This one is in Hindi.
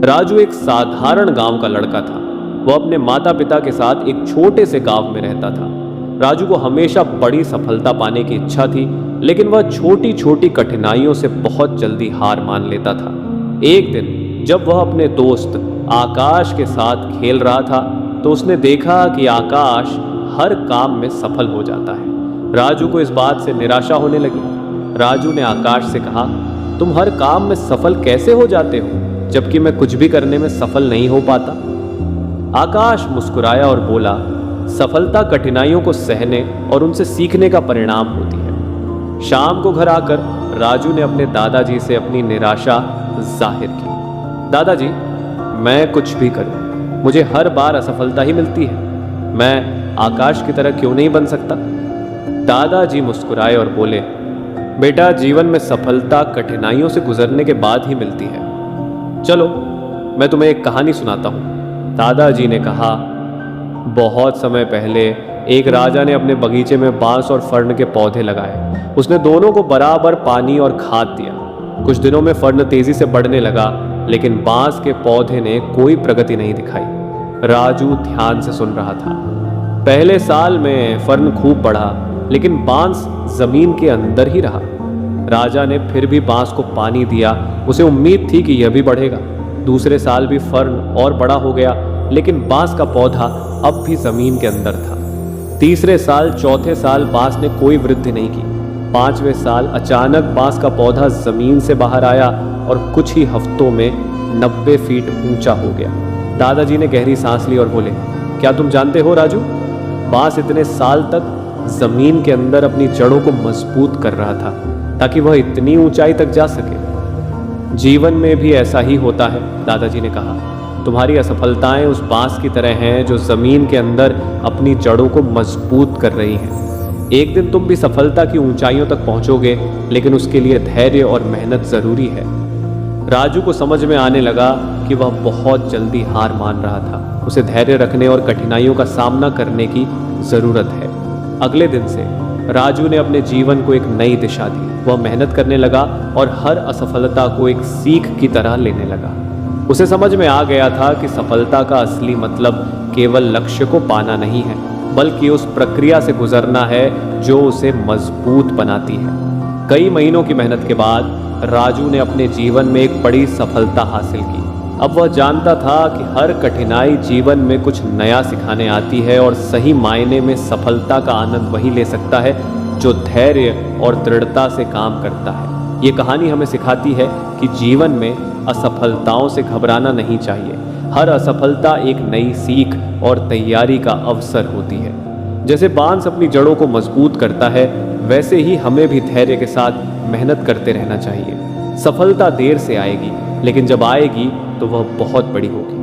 राजू एक साधारण गांव का लड़का था। वह अपने माता पिता के साथ एक छोटे से गांव में रहता था। राजू को हमेशा बड़ी सफलता पाने की इच्छा थी, लेकिन वह छोटी छोटी कठिनाइयों से बहुत जल्दी हार मान लेता था। एक दिन जब वह अपने दोस्त आकाश के साथ खेल रहा था, तो उसने देखा कि आकाश हर काम में सफल हो जाता है। राजू को इस बात से निराशा होने लगी। राजू ने आकाश से कहा, तुम हर काम में सफल कैसे हो जाते हो, जबकि मैं कुछ भी करने में सफल नहीं हो पाता। आकाश मुस्कुराया और बोला, सफलता कठिनाइयों को सहने और उनसे सीखने का परिणाम होती है। शाम को घर आकर राजू ने अपने दादाजी से अपनी निराशा जाहिर की। दादाजी, मैं कुछ भी करूं, मुझे हर बार असफलता ही मिलती है। मैं आकाश की तरह क्यों नहीं बन सकता? दादाजी मुस्कुराए और बोले, बेटा, जीवन में सफलता कठिनाइयों से गुजरने के बाद ही मिलती है। चलो, मैं तुम्हें एक कहानी सुनाता हूँ। दादाजी ने कहा, बहुत समय पहले एक राजा ने अपने बगीचे में बांस और फर्ण के पौधे लगाए। उसने दोनों को बराबर पानी और खाद दिया। कुछ दिनों में फर्ण तेजी से बढ़ने लगा, लेकिन बांस के पौधे ने कोई प्रगति नहीं दिखाई। राजू ध्यान से सुन रहा था। पहले साल में फर्ण खूब बढ़ा, लेकिन बांस जमीन के अंदर ही रहा। राजा ने फिर भी बांस को पानी दिया। उसे उम्मीद थी कि यह भी बढ़ेगा। दूसरे साल भी फर्ण और बड़ा हो गया, लेकिन बांस का पौधा अब भी जमीन के अंदर था। तीसरे साल, चौथे साल बांस ने कोई वृद्धि नहीं की। पांचवें साल अचानक बांस का पौधा जमीन से बाहर आया और कुछ ही हफ्तों में 90 फीट ऊंचा हो गया। दादाजी ने गहरी सांस ली और बोले, क्या तुम जानते हो राजू, बांस इतने साल तक जमीन के अंदर अपनी जड़ों को मजबूत कर रहा था ताकि वह इतनी ऊंचाई तक जा सके। जीवन में भी ऐसा ही होता है, दादाजी ने कहा। तुम्हारी असफलताएं उस बांस की तरह हैं जो जमीन के अंदर अपनी जड़ों को मजबूत कर रही हैं। एक दिन तुम भी सफलता की ऊंचाइयों तक पहुंचोगे, लेकिन उसके लिए धैर्य और मेहनत जरूरी है। राजू को समझ में आने लगा कि वह बहुत जल्दी हार मान रहा था। उसे धैर्य रखने और कठिनाइयों का सामना करने की जरूरत है। अगले दिन से राजू ने अपने जीवन को एक नई दिशा दी। वह मेहनत करने लगा और हर असफलता को एक सीख की तरह लेने लगा। उसे समझ में आ गया था कि सफलता का असली मतलब केवल लक्ष्य को पाना नहीं है, बल्कि उस प्रक्रिया से गुजरना है जो उसे मजबूत बनाती है। कई महीनों की मेहनत के बाद राजू ने अपने जीवन में एक बड़ी सफलता हासिल की। अब वह जानता था कि हर कठिनाई जीवन में कुछ नया सिखाने आती है और सही मायने में सफलता का आनंद वही ले सकता है जो धैर्य और दृढ़ता से काम करता है। ये कहानी हमें सिखाती है कि जीवन में असफलताओं से घबराना नहीं चाहिए। हर असफलता एक नई सीख और तैयारी का अवसर होती है। जैसे बांस अपनी जड़ों को मजबूत करता है, वैसे ही हमें भी धैर्य के साथ मेहनत करते रहना चाहिए। सफलता देर से आएगी, लेकिन जब आएगी तो वह बहुत बड़ी होगी।